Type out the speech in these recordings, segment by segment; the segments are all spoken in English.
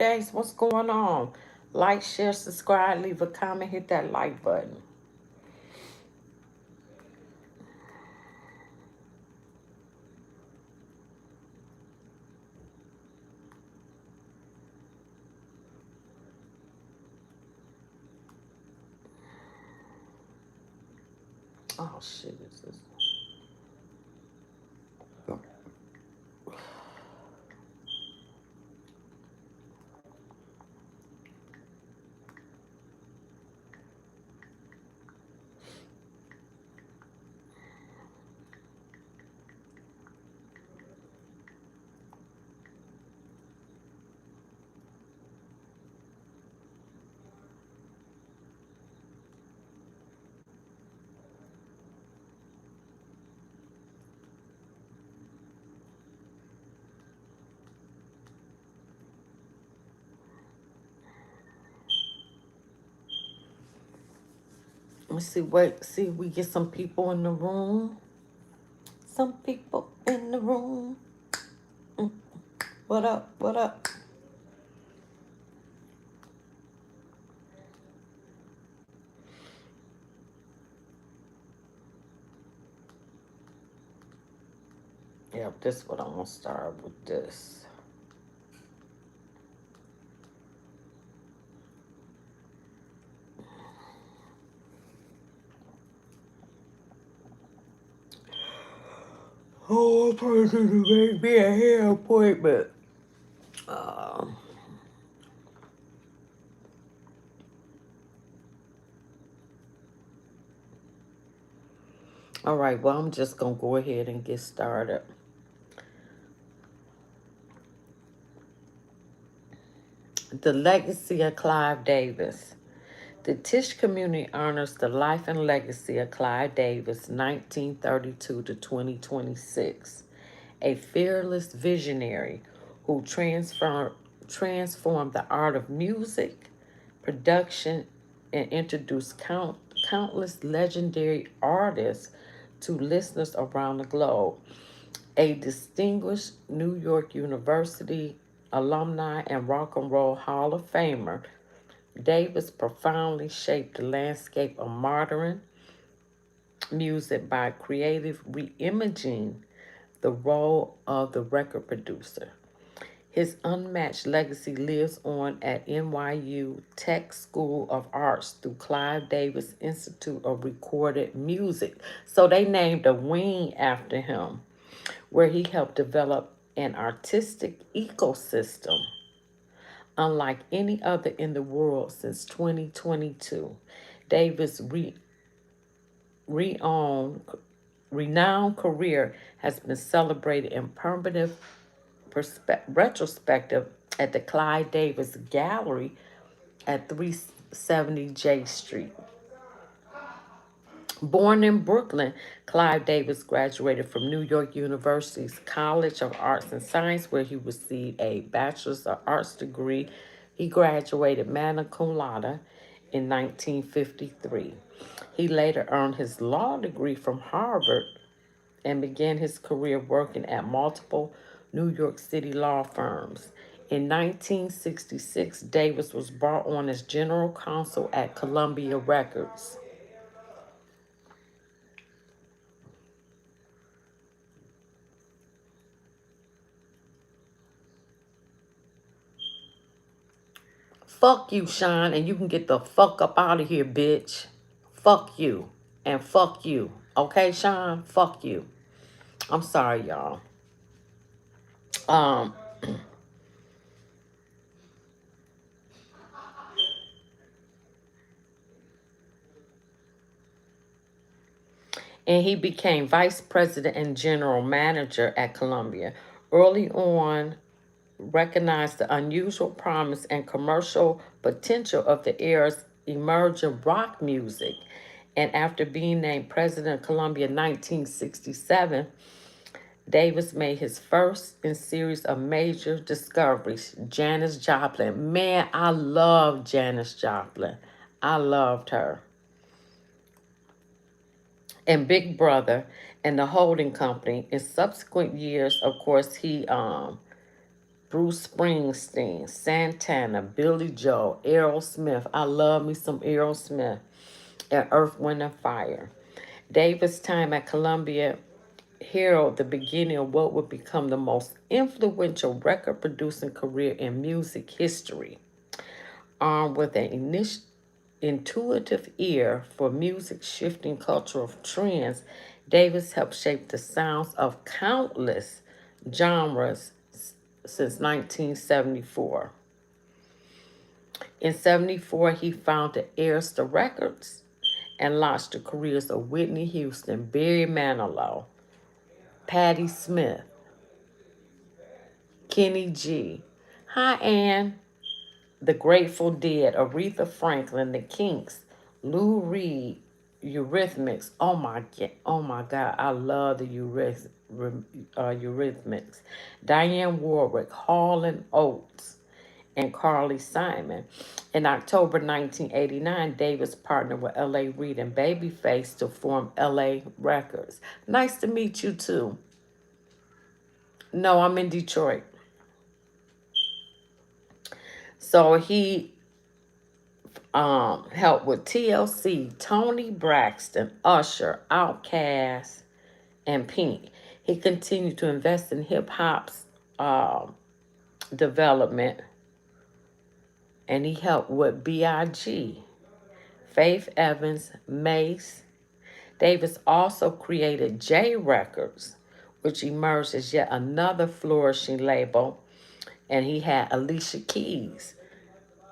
Thanks. What's going on? Like, share, subscribe, leave a comment, hit that like button. Oh shit, is this? Let's see. Wait, see if we get some people in the room. Some people in the room. Mm, What up? What up? Yeah, this is what I'm gonna start with. This. Oh, person to make me a hair appointment. Um. All right. Well, I'm just gonna go ahead and get started. The legacy of Clive Davis. The Tisch community honors the life and legacy of Clive Davis, 1932 to 2026, a fearless visionary who transformed the art of music, production, and introduced countless legendary artists to listeners around the globe. A distinguished New York University alumni and Rock and Roll Hall of Famer, Davis profoundly shaped the landscape of modern music by creative reimagining the role of the record producer. His unmatched legacy lives on at NYU Tech School of Arts through Clive Davis Institute of Recorded Music. So they named a wing after him, where he helped develop an artistic ecosystem unlike any other in the world since 2022. Davis' renowned, renowned career has been celebrated in permanent retrospective at the Clyde Davis Gallery at 370 J Street. Born in Brooklyn, Clive Davis graduated from New York University's College of Arts and Science, where he received a Bachelor's of Arts degree. He graduated magna cum laude in 1953. He later earned his law degree from Harvard and began his career working at multiple New York City law firms. In 1966, Davis was brought on as general counsel at Columbia Records. Fuck you, Sean, and you can get the fuck up out of here, bitch. Fuck you. And fuck you. Okay, Sean? Fuck you. I'm sorry, y'all. Um, and he became vice president and general manager at Columbia. Early on, recognized the unusual promise and commercial potential of the era's emerging rock music. And after being named president of Columbia in 1967, Davis made his first in series of major discoveries, Janis Joplin. Man, I love Janis Joplin. I loved her. And Big Brother and the holding company. In subsequent years, of course, he Bruce Springsteen, Santana, Billy Joel, Aerosmith. I love me some Aerosmith. And Earth, Wind, and Fire. Davis' time at Columbia heralded the beginning of what would become the most influential record producing career in music history. Armed with an intuitive ear for music shifting cultural trends, Davis helped shape the sounds of countless genres since 1974. In 74, he founded Arista Records and launched the careers of Whitney Houston, Barry Manilow, Patti Smith, Kenny G. Hi, Ann. The Grateful Dead, Aretha Franklin, The Kinks, Lou Reed, Eurythmics. Oh my God, I love the Eurythmics. Diane Warwick, Hall and Oates, and Carly Simon. In October 1989, Davis partnered with L.A. Reid and Babyface to form L.A. Records. Nice to meet you too. No, I'm in Detroit. So he helped with TLC, Tony Braxton, Usher, Outkast, and Pink. He continued to invest in hip hop's development, and he helped with B.I.G., Faith Evans, Mace. Davis also created J Records, which emerged as yet another flourishing label, and he had Alicia Keys,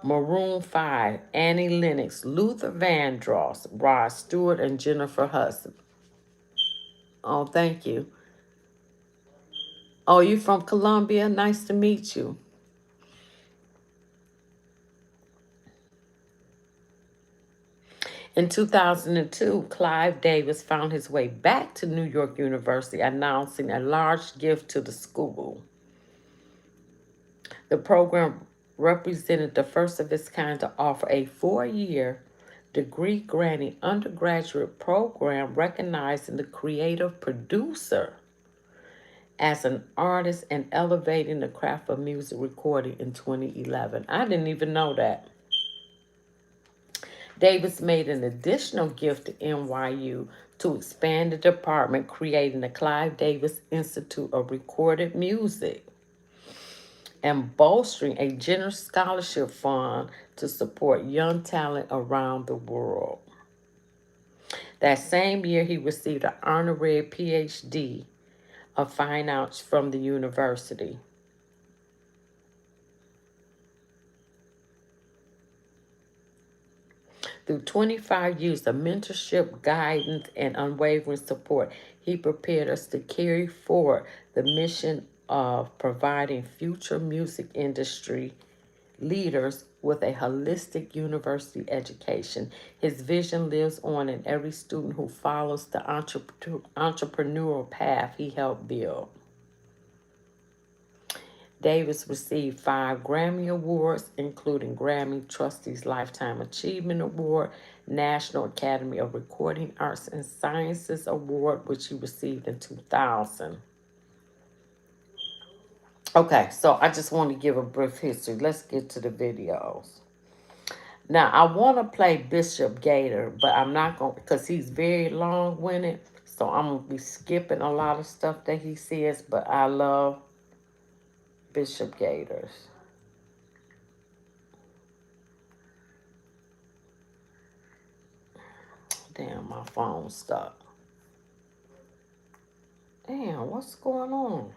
Maroon 5, Annie Lennox, Luther Vandross, Rod Stewart, and Jennifer Hudson. Oh, thank you. Oh, you from Columbia? Nice to meet you. In 2002, Clive Davis found his way back to New York University, announcing a large gift to the school. The program represented the first of its kind to offer a 4-year degree granting undergraduate program recognizing the creative producer as an artist and elevating the craft of music recording in 2011. I didn't even know that. Davis made an additional gift to NYU to expand the department, creating the Clive Davis Institute of Recorded Music and bolstering a generous scholarship fund to support young talent around the world. That same year, he received an honorary PhD of Fine Arts from the university. Through 25 years of mentorship, guidance, and unwavering support, he prepared us to carry forward the mission of providing future music industry leaders with a holistic university education. His vision lives on in every student who follows the entrepreneurial path he helped build. Davis received 5 Grammy Awards, including Grammy Trustees Lifetime Achievement Award, National Academy of Recording Arts and Sciences Award, which he received in 2000. Okay, so I just want to give a brief history. Let's get to the videos. Now, I want to play Bishop Gator, but I'm not going to, because he's very long-winded, so I'm going to be skipping a lot of stuff that he says, but I love Bishop Gators. Damn, my phone's stuck. Damn, what's going on?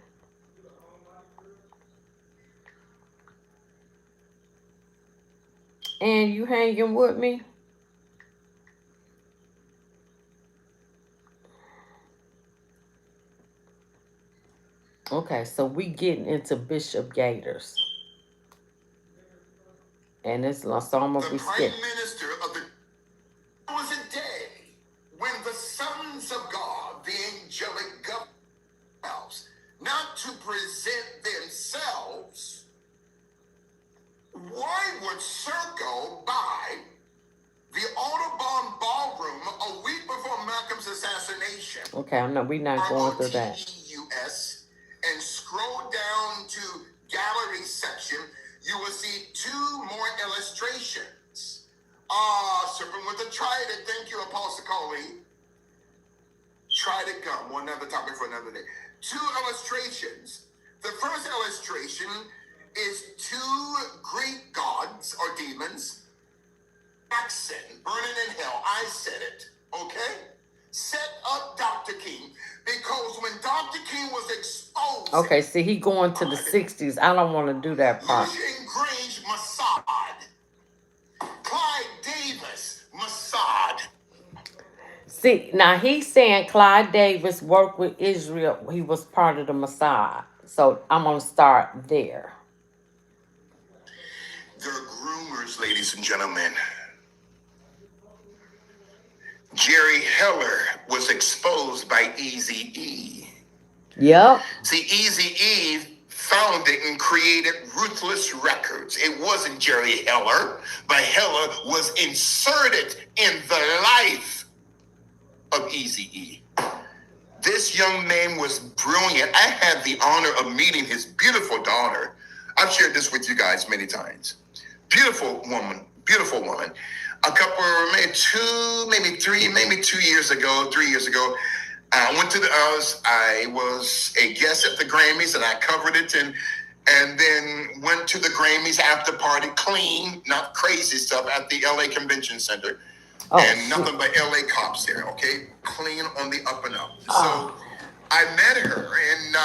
And you hanging with me? Okay, so we getting into Bishop Gators. And it's so I'm gonna be skipping. Prime Minister of the was a day when the sons of God, the angelic governors, not to present themselves, why would circle by the Audubon Ballroom a week before Malcolm's assassination? Okay, I know we're not going through that. And scroll down to Gallery try it. Thank you, Apostle Coley. Try to gum. One other topic for another day. 2 illustrations. The first illustration is 2 Greek gods or demons. Jackson, burning in hell. I said it. Okay? Set up Dr. King because when Dr. King was exposed. Okay, see, he going to the 60s. I don't want to do that part. Lucian Grange, Mossad. Clive Davis, Mossad. See, now he's saying Clyde Davis worked with Israel. He was part of the Mossad. So I'm going to start there. They're groomers, ladies and gentlemen. Jerry Heller was exposed by Eazy-E. Yep. See, Eazy-E founded and created Ruthless Records. It wasn't Jerry Heller, but Heller was inserted in the life of Eazy-E. This young man was brilliant. I had the honor of meeting his beautiful daughter. I've shared this with you guys many times. Beautiful woman. A couple, maybe 2 years ago, 3 years ago, I went to I was a guest at the Grammys and I covered it and then went to the Grammys after party, clean, not crazy stuff, at the LA Convention Center. And nothing but LA cops there, okay? Clean on the up and up. So I met her and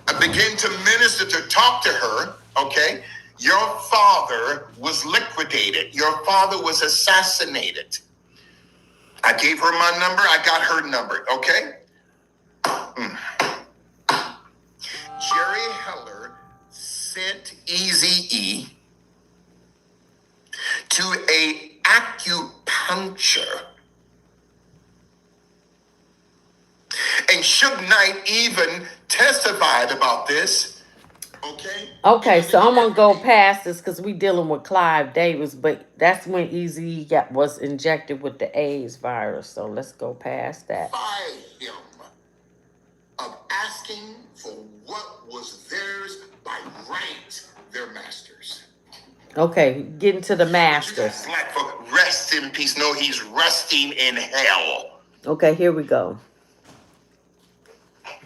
I began to minister, to talk to her, okay? Your father was liquidated. Your father was assassinated. I gave her my number. I got her number, okay? Jerry Heller sent Eazy-E to a acupuncture. And Suge Knight even testified about this. Okay, so I'm gonna go past this because we dealing with Clive Davis, but that's when Eazy was injected with the AIDS virus. So let's go past that. By him of asking for what was theirs by right, their masters. Okay, getting to the masters. Black folk, rest in peace. No, he's resting in hell. Okay, here we go.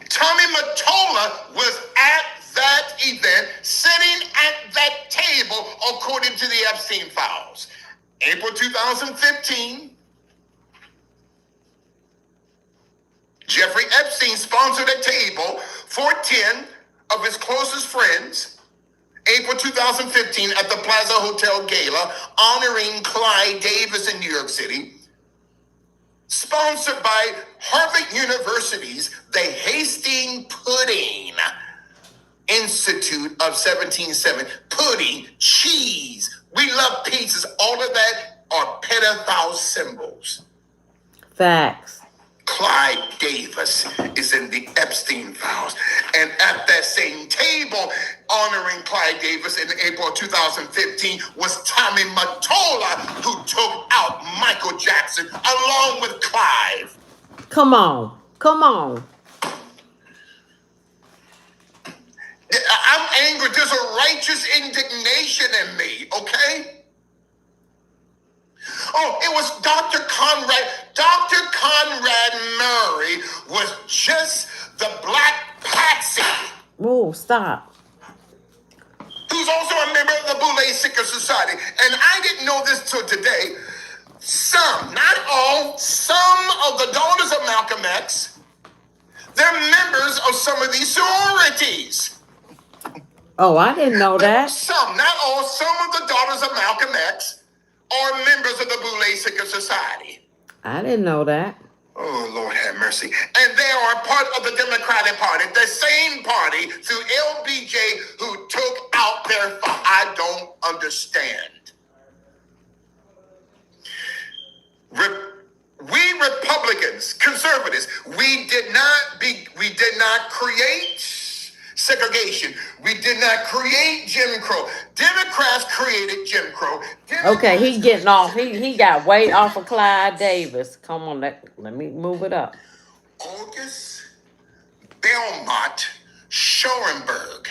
Tommy Mottola was at that event, sitting at that table, according to the Epstein files. April 2015, Jeffrey Epstein sponsored a table for 10 of his closest friends, April 2015, at the Plaza Hotel Gala, honoring Clyde Davis in New York City. Sponsored by Harvard University's The Hastings Pudding Institute of 1770. Pudding, cheese, we love pizzas. All of that are pedophile symbols. Facts. Clyde Davis is in the Epstein files. And at that same table, honoring Clyde Davis in April 2015, was Tommy Mottola, who took out Michael Jackson along with Clive. Come on. I'm angry. There's a righteous indignation in me, okay? Oh, it was Dr. Conrad. Dr. Conrad Murray was just the Black Patsy. Oh, stop. Who's also a member of the Boule Sicker Society. And I didn't know this till today. Some, not all, some of the daughters of Malcolm X, they're members of some of these sororities. Oh, I didn't know that. Some, not all, some of the daughters of Malcolm X are members of the Boule Sicker Society. I didn't know that. Oh, Lord have mercy. And they are part of the Democratic Party, the same party through LBJ who took out their I don't understand. We Republicans, conservatives, we did not create segregation. We did not create Jim Crow. Democrats created Jim Crow. Okay, he getting off. He got way off of Clyde Davis. Come on, let me move it up. August Belmont Schoenberg.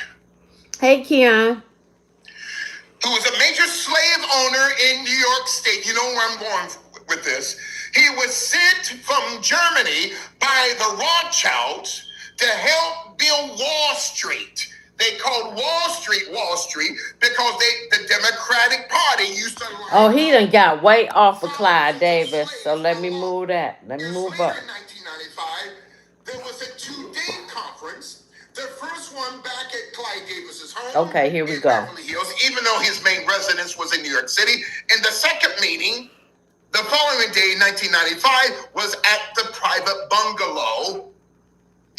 Hey, Keon. Who was a major slave owner in New York State. You know where I'm going with with this. He was sent from Germany by the Rothschilds to help build Wall Street. They called Wall Street because the Democratic Party used to. Oh, he done got way off of Clive Davis. So let me move that. Let me move up. In 1995, there was a two-day conference. The first one back at Clive Davis's home. Okay, here we go. Beverly Hills, even though his main residence was in New York City. And the second meeting, the following day, 1995, was at the private bungalow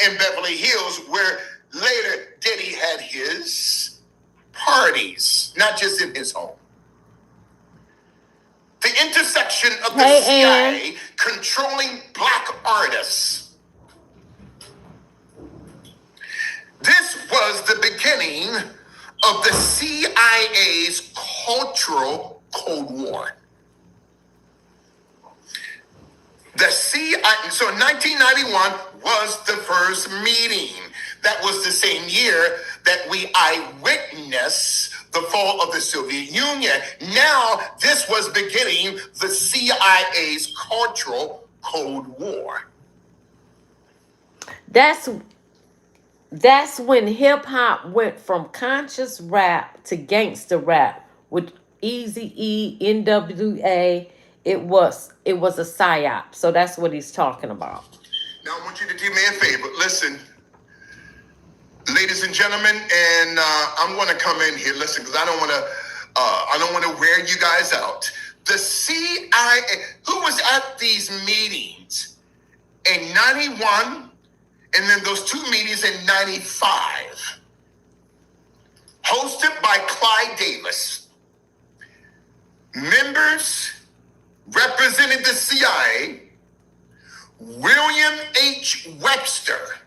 in Beverly Hills, where later Diddy had his parties, not just in his home. The intersection of the CIA controlling black artists. This was the beginning of the CIA's cultural Cold War. The CIA, so 1991 was the first meeting. That was the same year that we eyewitnessed the fall of the Soviet Union. Now, this was beginning the CIA's cultural Cold War. That's when hip hop went from conscious rap to gangster rap with Eazy-E, NWA. It was a psyop. So that's what he's talking about. Now I want you to do me a favor. Listen, ladies and gentlemen, and I'm going to come in here. Listen, because I don't want to wear you guys out. The CIA, who was at these meetings in 91, and then those two meetings in 95, hosted by Clive Davis. Members represented the CIA, William H. Webster,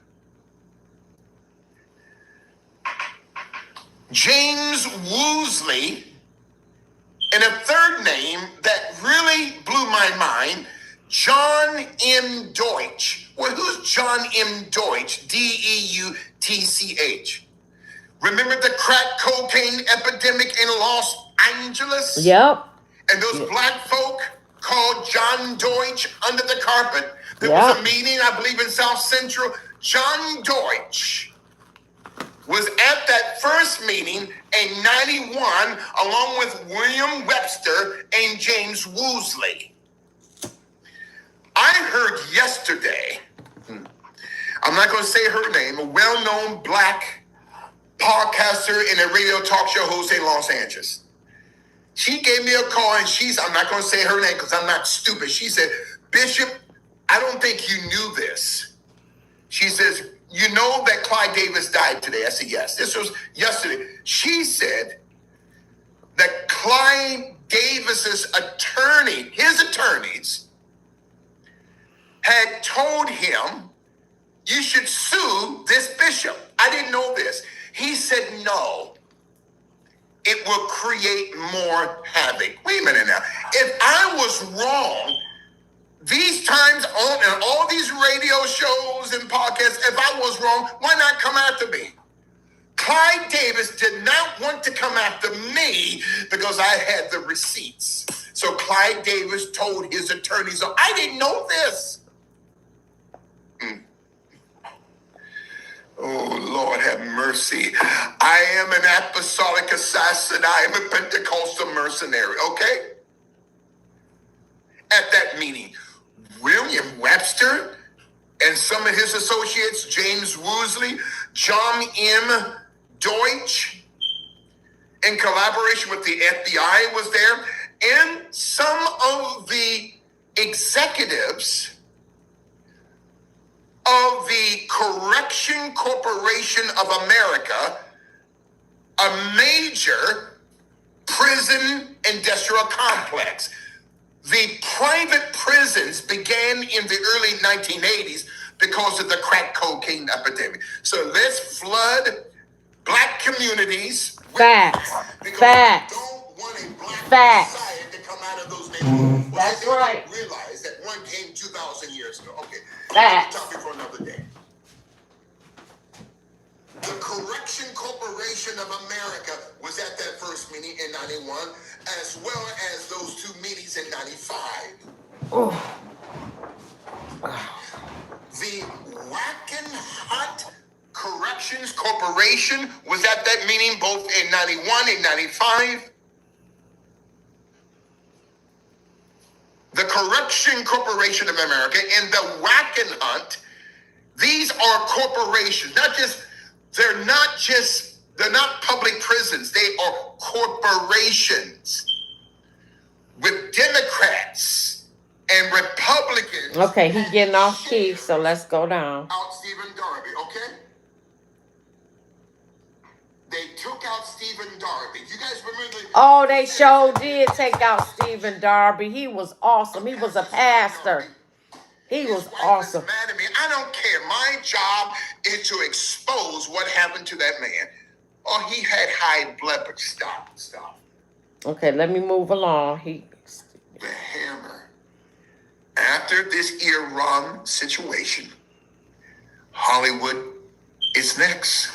James Woosley, and a third name that really blew my mind, John M. Deutsch. Well, who's John M. Deutsch? Deutch. Remember the crack cocaine epidemic in Los Angeles? Yep. And those black folk called John Deutsch under the carpet. There was a meeting, I believe, in South Central. John Deutsch was at that first meeting in 91, along with William Webster and James Woosley. I heard yesterday, I'm not going to say her name, a well-known black podcaster and a radio talk show host in Los Angeles. She gave me a call and I'm not going to say her name because I'm not stupid. She said, Bishop, I don't think you knew this. She says, you know that Clive Davis died today? I said, yes. This was yesterday. She said that Clive Davis's attorney, his attorneys, had told him, you should sue this bishop. I didn't know this. He said, no. It will create more havoc. Wait a minute now. If I was wrong, these times on and all these radio shows and podcasts, if I was wrong, why not come after me? Clive Davis did not want to come after me because I had the receipts. So Clive Davis told his attorneys, I didn't know this. Oh, Lord, have mercy. I am an apostolic assassin. I am a Pentecostal mercenary, okay? At that meeting, William Webster and some of his associates, James Woosley, John M. Deutsch, in collaboration with the FBI was there, and some of the executives of the Correction Corporation of America, a major prison industrial complex. The private prisons began in the early 1980s because of the crack cocaine epidemic. So let's flood black communities. Facts. Facts. Don't want a black Facts. society to come out of those neighborhoods. That's right. Realize that one came 2,000 years ago. Okay. Facts. Topic for another day. The Correction Corporation of America was at that first meeting in 91, as well as those two meetings in 95. Oh. The Wackenhut Corrections Corporation was at that meeting both in 91 and 95. The Correction Corporation of America and the Wackenhut, these are corporations, they're not public prisons, they are corporations with Democrats and Republicans. Okay, he's getting off key, so let's go down. Out Stephen Darby, okay? They took out Stephen Darby. You guys remember? Oh, they sure did take out Stephen Darby. He was awesome. He was a pastor. He was awesome. Mad at me. I don't care. My job is to expose what happened to that man. Oh, he had high blood pressure. Stop. Okay, let me move along. The hammer. After this Iran situation, Hollywood is next.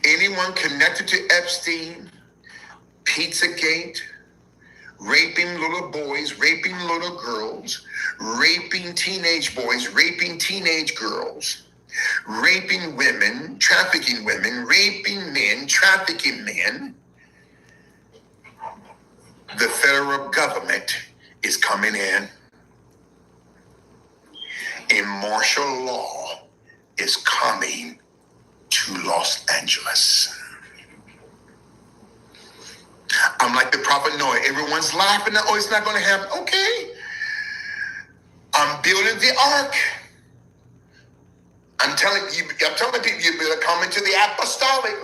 Anyone connected to Epstein, Pizzagate, raping little boys, raping little girls, raping teenage boys, raping teenage girls, raping women, raping men, trafficking men, the federal government is coming in. And martial law is coming to Los Angeles. I'm like the prophet Noah. Everyone's laughing. Oh, it's not going to happen. Okay. I'm building the ark. I'm telling people you better come into the apostolic.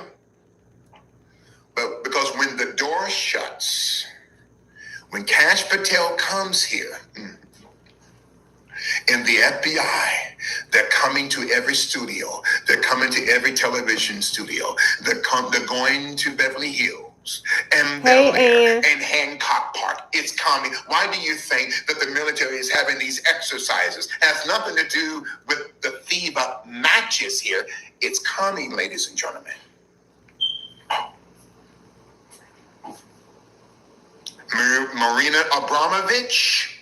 But because when the door shuts, when Cash Patel comes here, in the FBI, they're coming to every studio. They're coming to every television studio. They're going to Beverly Hills and Bel Air and Hancock Park. It's coming. Why do you think that the military is having these exercises? It has nothing to do with the FIBA matches here. It's coming, ladies and gentlemen. Marina Abramovich,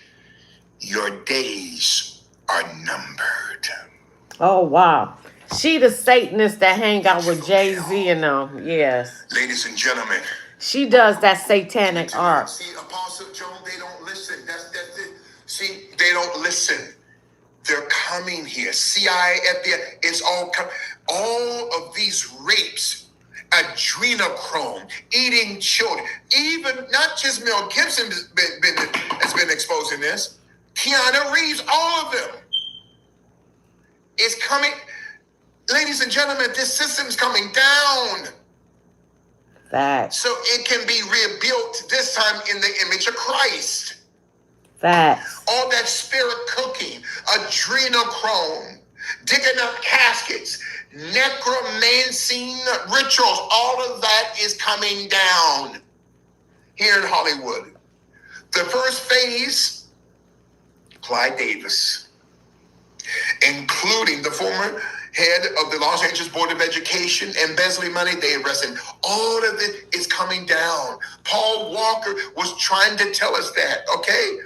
your days are numbered. Oh, wow. She the Satanist that hang out with Jay-Z and them. Yes. Ladies and gentlemen. She does that satanic art. See, Apostle Joan, they don't listen. That's it. See, they don't listen. They're coming here. CIA, FBI, it's all coming. All of these rapes, adrenochrome, eating children, even not just Mel Gibson has been exposing this. Keanu Reeves, all of them. It's coming. Ladies and gentlemen, this system's coming down. Facts. So it can be rebuilt this time in the image of Christ. Facts. All that spirit cooking, adrenochrome, digging up caskets, necromancing rituals, all of that is coming down here in Hollywood. The first phase, Clive Davis, including the former head of the Los Angeles Board of Education, embezzling money, they arrested. All of it is coming down. Paul Walker was trying to tell us that, okay?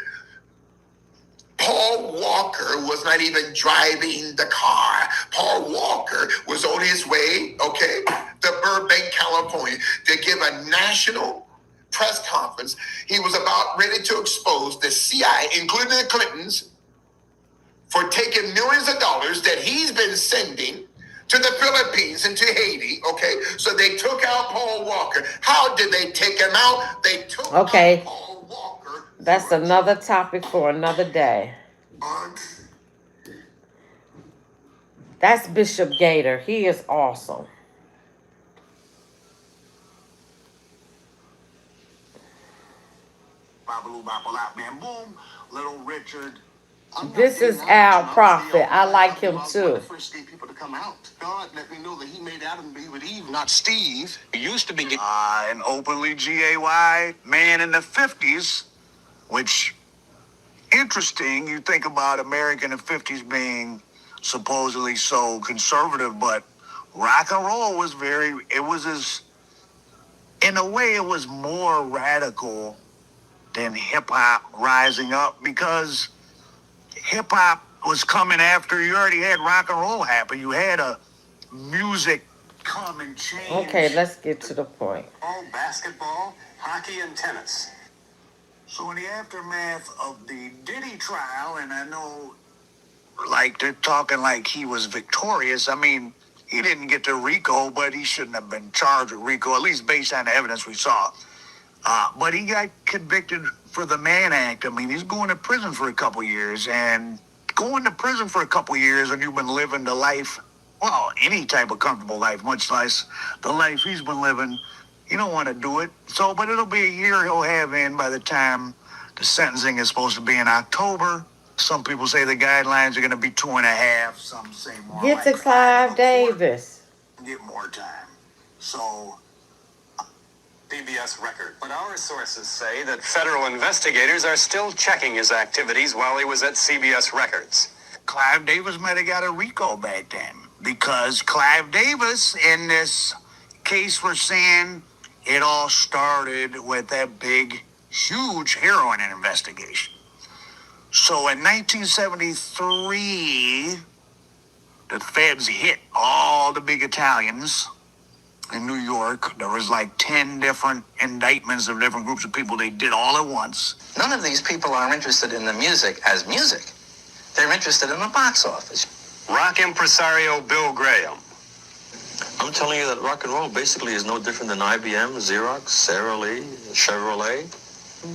Paul Walker was not even driving the car. Paul Walker was on his way, okay, to Burbank, California, to give a national press conference. He was about ready to expose the CIA, including the Clintons, for taking millions of dollars that he's been sending to the Philippines and to Haiti, okay? So they took out Paul Walker. How did they take him out? They took out Paul Walker. That's another topic for another day. That's Bishop Gator. He is awesome. Boom, little Richard. This is Al Prophet. I like him too. First gay people to come out. God let me know that he made Adam be with Eve, not Steve. He used to be an openly GAY man in the 50s, which interesting. You think about America in the 50s being supposedly so conservative, but rock and roll was in a way, it was more radical than hip hop rising up because hip hop was coming after you already had rock and roll happen. You had a music come and change. Okay, let's get to the point. All basketball, hockey, and tennis. So in the aftermath of the Diddy trial, and I know, like, they're talking like he was victorious. I mean, he didn't get to RICO, but he shouldn't have been charged with RICO, at least based on the evidence we saw. But he got convicted for the Mann Act. I mean, he's going to prison for a couple years, and going to prison for a couple years and you've been living the life, well, any type of comfortable life, much less the life he's been living, you don't want to do it. So, but it'll be a year he'll have in by the time the sentencing is supposed to be in October. Some people say the guidelines are going to be 2.5. Some say more. Get to Clive Davis. Get more time. So, CBS record. But our sources say that federal investigators are still checking his activities while he was at CBS Records. Clive Davis might have got a RICO back then because Clive Davis in this case we're saying it all started with that big, huge heroin investigation. So in 1973, the feds hit all the big Italians in New York. There was like 10 different indictments of different groups of people. They did all at once. None of these people are interested in the music as music. They're interested in the box office. Rock impresario Bill Graham. I'm telling you that rock and roll basically is no different than IBM, Xerox, Sara Lee, Chevrolet.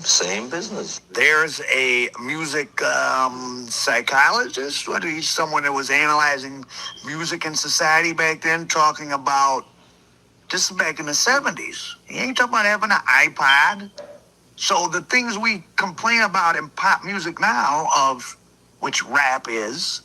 Same business. There's a music psychologist, he's someone that was analyzing music in society back then, talking about, this is back in the 70s. He ain't talking about having an iPod. So the things we complain about in pop music now, of which rap is,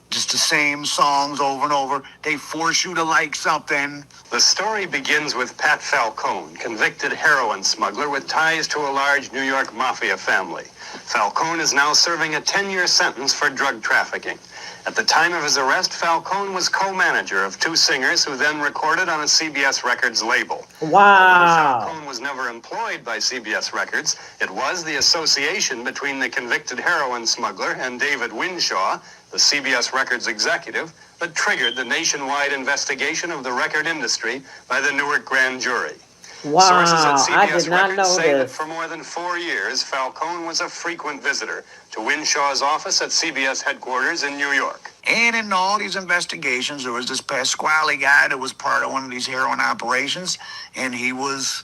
just the same songs over and over. They force you to like something. The story begins with Pat Falcone, convicted heroin smuggler with ties to a large New York mafia family. Falcone is now serving a 10-year sentence for drug trafficking. At the time of his arrest, Falcone was co-manager of two singers who then recorded on a CBS Records label. Wow. Although Falcone was never employed by CBS Records, it was the association between the convicted heroin smuggler and David Winshaw, the CBS Records executive, that triggered the nationwide investigation of the record industry by the Newark grand jury. Wow, Sources at I CBS did not Records know say that this. for more than 4 years, Falcone was a frequent visitor to Winshaw's office at CBS headquarters in New York. And in all these investigations, there was this Pasquale guy that was part of one of these heroin operations, and he was,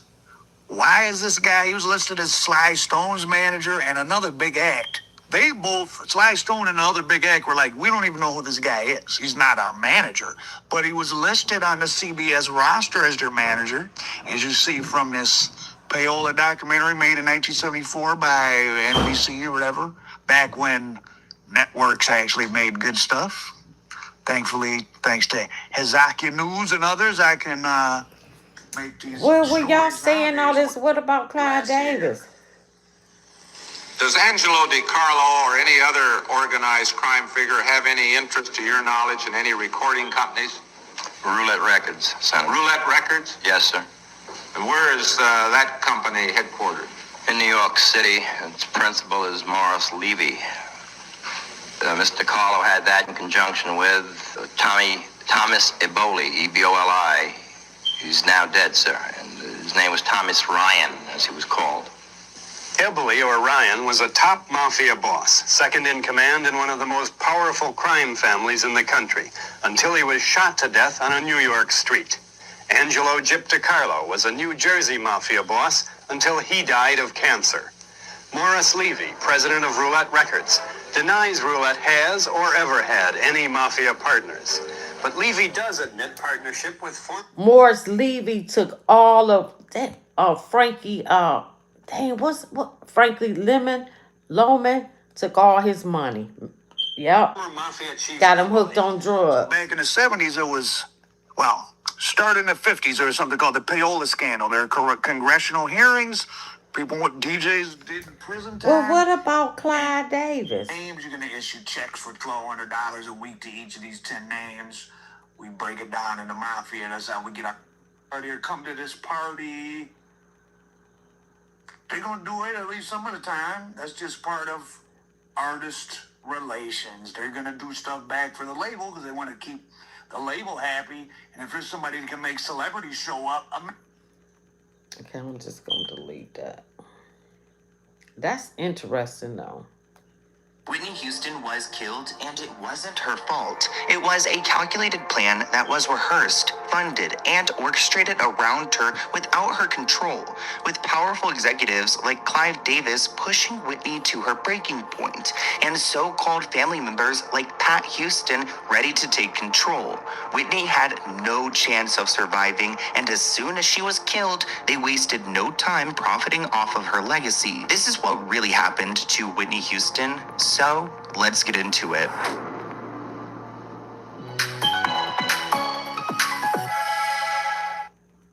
why is this guy, he was listed as Sly Stone's manager and another big act. They both, Sly Stone and another big act, were like, we don't even know who this guy is. He's not our manager. But he was listed on the CBS roster as their manager, as you see from this Payola documentary made in 1974 by NBC or whatever, back when networks actually made good stuff. Thankfully, thanks to Hezekiah News and others, I can make these. Well, when y'all saying all this, what about Clive Davis? Does Angelo DiCarlo or any other organized crime figure have any interest, to your knowledge, in any recording companies? Roulette Records, Senator. Roulette Records? Yes, sir. And where is that company headquartered? In New York City. Its principal is Morris Levy. Mr. DiCarlo had that in conjunction with Thomas Eboli, E-B-O-L-I. He's now dead, sir. And his name was Thomas Ryan, as he was called. Eboli, or Ryan, was a top mafia boss, second in command in one of the most powerful crime families in the country, until he was shot to death on a New York street. Angelo Gyp DiCarlo was a New Jersey mafia boss until he died of cancer. Morris Levy, president of Roulette Records, denies Roulette has or ever had any mafia partners. But Levy does admit partnership with Morris Levy took all of that. Frankie. Frankie Loman took all his money. Yep. Got him hooked on drugs. Back in the 70s, it was, well, started in the 50s, there was something called the Payola scandal. There were congressional hearings. People, what DJs did in prison time. Well, what about Clive Davis? Names, you're going to issue checks for $1,200 a week to each of these 10 names. We break it down in the mafia. That's how we get our party or come to this party. They're gonna do it at least some of the time. That's just part of artist relations. They're gonna do stuff back for the label because they want to keep the label happy. And if there's somebody that can make celebrities show up, Okay, I'm just gonna delete that. That's interesting though. Whitney Houston was killed, and it wasn't her fault. It was a calculated plan that was rehearsed, funded, and orchestrated around her without her control, with powerful executives like Clive Davis pushing Whitney to her breaking point, and so-called family members like Pat Houston ready to take control. Whitney had no chance of surviving, and as soon as she was killed, they wasted no time profiting off of her legacy. This is what really happened to Whitney Houston. So, let's get into it.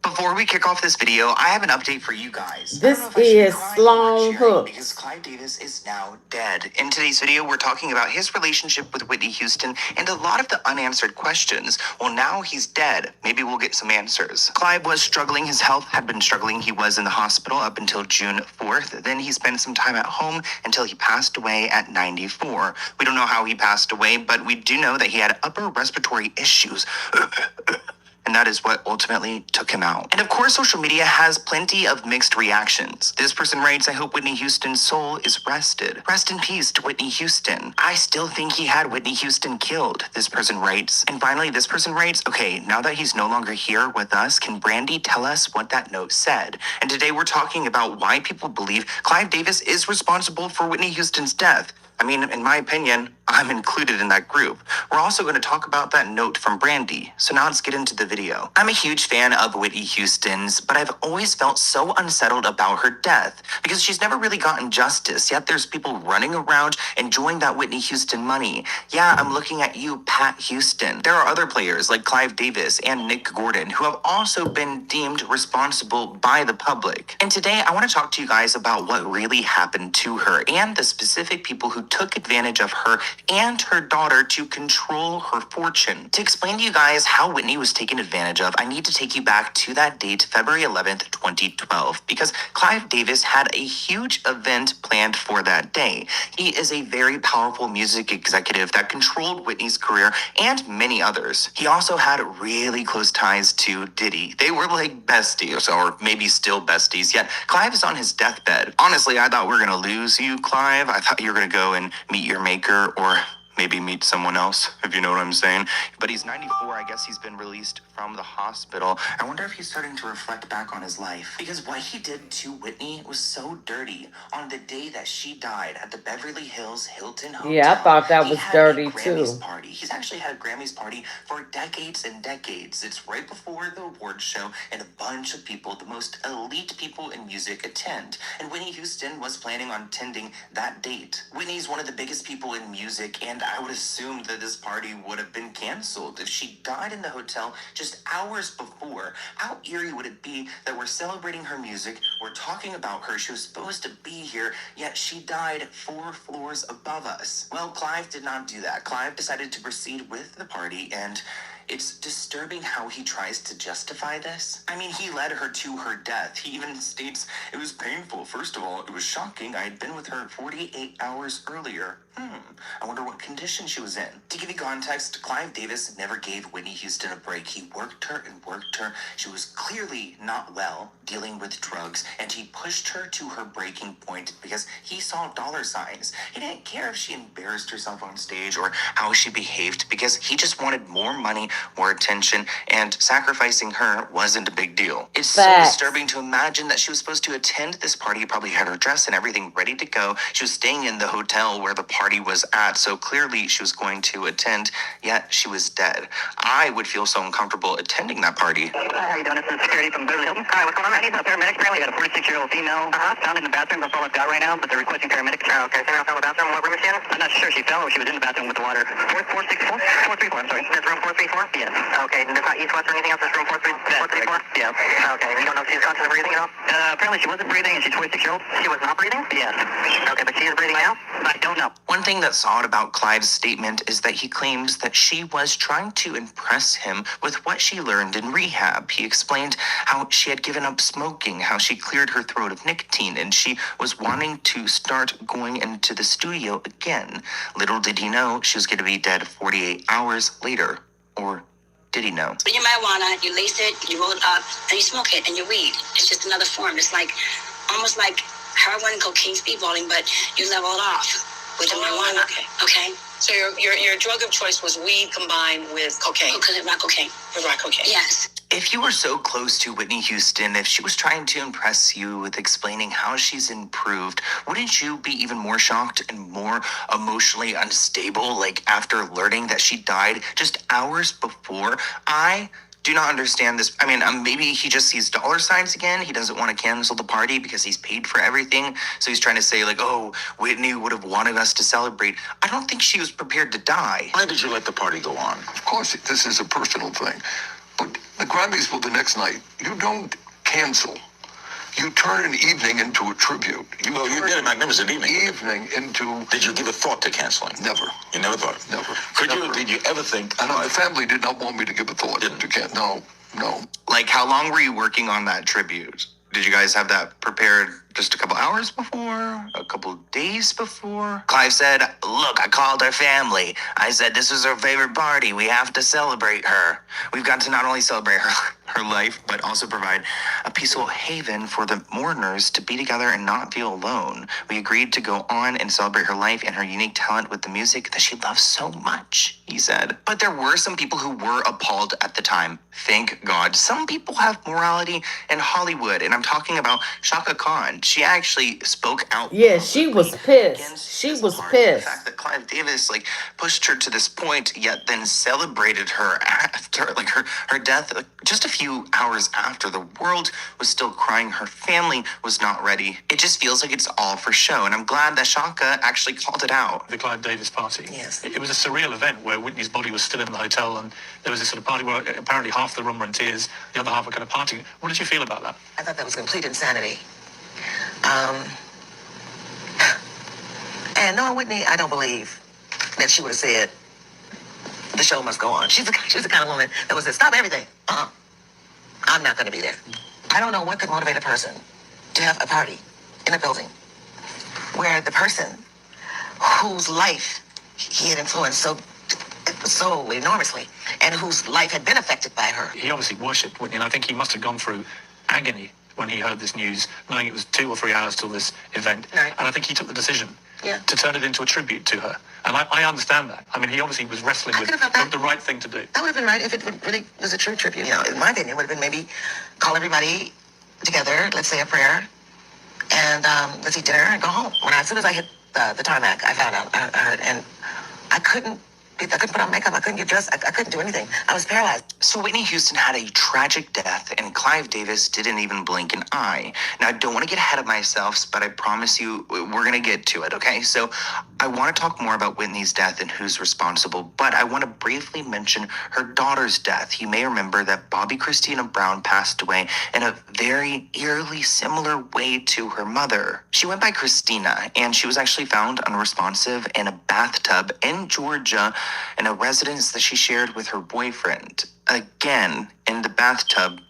Before we kick off this video, I have an update for you guys. This I don't know if I should be is crying or Sloan cheering Hooks. because Clive Davis is now dead. In today's video, we're talking about his relationship with Whitney Houston and a lot of the unanswered questions. Well, now he's dead. Maybe we'll get some answers. Clive was struggling. His health had been struggling. He was in the hospital up until June 4th. Then he spent some time at home until he passed away at 94. We don't know how he passed away, but we do know that he had upper respiratory issues. And that is what ultimately took him out. And of course, social media has plenty of mixed reactions. This person writes, I hope Whitney Houston's soul is rested. Rest in peace to Whitney Houston. I still think he had Whitney Houston killed, this person writes. And finally, this person writes, okay, now that he's no longer here with us, can Brandy tell us what that note said? And today we're talking about why people believe Clive Davis is responsible for Whitney Houston's death. I mean, in my opinion, I'm included in that group. We're also going to talk about that note from Brandy. So now let's get into the video. I'm a huge fan of Whitney Houston's, but I've always felt so unsettled about her death because she's never really gotten justice. Yet there's people running around enjoying that Whitney Houston money. Yeah, I'm looking at you, Pat Houston. There are other players like Clive Davis and Nick Gordon who have also been deemed responsible by the public. And today I want to talk to you guys about what really happened to her and the specific people who took advantage of her and her daughter to control her fortune. To explain to you guys how Whitney was taken advantage of, I need to take you back to that date, February 11th, 2012, because Clive Davis had a huge event planned for that day. He is a very powerful music executive that controlled Whitney's career and many others. He also had really close ties to Diddy. They were like besties, or maybe still besties, yet Clive is on his deathbed. Honestly, I thought we were gonna lose you, Clive. I thought you were gonna go and meet your maker, or maybe meet someone else, if you know what I'm saying. But he's 94. I guess he's been released from the hospital. I wonder if he's starting to reflect back on his life. Because what he did to Whitney was so dirty. On the day that she died at the Beverly Hills Hilton Hotel. Yeah, I thought that was dirty Grammys too. Party. He's actually had a Grammys party for decades and decades. It's right before the awards show, and a bunch of people, the most elite people in music, attend. And Whitney Houston was planning on attending that date. Whitney's one of the biggest people in music, and I would assume that this party would have been canceled if she died in the hotel just hours before. How eerie would it be that we're celebrating her music, we're talking about her, she was supposed to be here, yet she died 4 floors above us? Well, Clive did not do that. Clive decided to proceed with the party, and it's disturbing how he tries to justify this. I mean, he led her to her death. He even states, it was painful. First of all, it was shocking. I had been with her 48 hours earlier. I wonder what condition she was in. To give you context, Clive Davis never gave Whitney Houston a break. He worked her and worked her. She was clearly not well, dealing with drugs, and he pushed her to her breaking point because he saw dollar signs. He didn't care if she embarrassed herself on stage or how she behaved because he just wanted more money, more attention, and sacrificing her wasn't a big deal. It's so disturbing to imagine that she was supposed to attend this party, probably had her dress and everything ready to go. She was staying in the hotel where the party was at, so clearly she was going to attend, yet she was dead. I would feel so uncomfortable attending that party. Hi, how you doing? This is security from Beverly Hilton. Hi, what's going on? I need a paramedic. Apparently, we got a 46-year-old female found in the bathroom. That's all I've got right now, but they're requesting paramedics. Oh, okay. Female found in the bathroom. What room is she in? I'm not sure. She fell or she was in the bathroom with the water. 434? 434, I'm sorry. That's room 434? now? Yes. Okay, and there's not east-west or anything else? That's room 434? Yeah. Okay, and you don't know if she's conscious of breathing at all? Apparently she wasn't breathing and she's 26-year-old. She was not breathing? Yes. Okay, but she is breathing now? I don't know. One thing that's odd about Clive's statement is that he claims that she was trying to impress him with what she learned in rehab. He explained how she had given up smoking, how she cleared her throat of nicotine, and she was wanting to start going into the studio again. Little did he know she was going to be dead 48 hours later. Or did he know? When you marijuana, you lace it, you roll it up, and you smoke it, and you weed. It's just another form. It's like, almost like heroin and cocaine speedballing, but you level it off with the marijuana. Okay? So your drug of choice was weed combined with cocaine? Rock cocaine. With rock cocaine. Yes. If you were so close to Whitney Houston, if she was trying to impress you with explaining how she's improved, wouldn't you be even more shocked and more emotionally unstable, like after learning that she died just hours before? I do not understand this. I mean, maybe he just sees dollar signs again. He doesn't want to cancel the party because he's paid for everything. So he's trying to say like, oh, Whitney would have wanted us to celebrate. I don't think she was prepared to die. Why did you let the party go on? Of course, this is a personal thing. But the Grammys were the next night. You don't cancel. You turn an evening into a tribute. You did a magnificent evening. Into... Did you give a thought to canceling? Never. You never thought? Never. Did you ever think... And the family did not want me to give a thought. No. Like, how long were you working on that tribute? Did you guys have that prepared just a couple hours before? A couple days before? Clive said, look, I called her family. I said, this is her favorite party. We have to celebrate her. We've got to not only celebrate her life, but also provide a peaceful haven for the mourners to be together and not feel alone. We agreed to go on and celebrate her life and her unique talent with the music that she loves so much, he said. But there were some people who were appalled at the time. Thank God. Some people have morality in Hollywood, and I'm talking about Shaka Khan. She actually spoke out. Yeah, she was pissed. She was pissed. The fact that Clive Davis pushed her to this point, yet then celebrated her after her death just a few hours after. The world was still crying. Her family was not ready. It just feels like it's all for show, and I'm glad that Shaka actually called it out. The Clive Davis party. Yes. It was a surreal event where Whitney's body was still in the hotel, and there was this sort of party where apparently half the room were in tears, the other half were kind of partying. What did you feel about that? I thought that was complete insanity. And knowing Whitney, I don't believe that she would have said, the show must go on. She's the kind of woman that would say, stop everything. I'm not going to be there. I don't know what could motivate a person to have a party in a building where the person whose life he had influenced so enormously and whose life had been affected by her. He obviously worshipped Whitney, and I think he must have gone through agony when he heard this news, knowing it was 2 or 3 hours till this event. Right. And I think he took the decision to turn it into a tribute to her. And I understand that. I mean, he obviously was wrestling with the right thing to do. That would have been right if it really was a true tribute. In my opinion, it would have been maybe call everybody together, let's say a prayer, and let's eat dinner and go home. As soon as I hit the tarmac, I found out, I heard, and I couldn't put on makeup. I couldn't get dressed. I couldn't do anything. I was paralyzed. So Whitney Houston had a tragic death, and Clive Davis didn't even blink an eye. Now, I don't want to get ahead of myself, but I promise you we're going to get to it, okay? So I want to talk more about Whitney's death and who's responsible, but I want to briefly mention her daughter's death. You may remember that Bobby Christina Brown passed away in a very eerily similar way to her mother. She went by Christina, and she was actually found unresponsive in a bathtub in Georgia in a residence that she shared with her boyfriend. Again, in the bathtub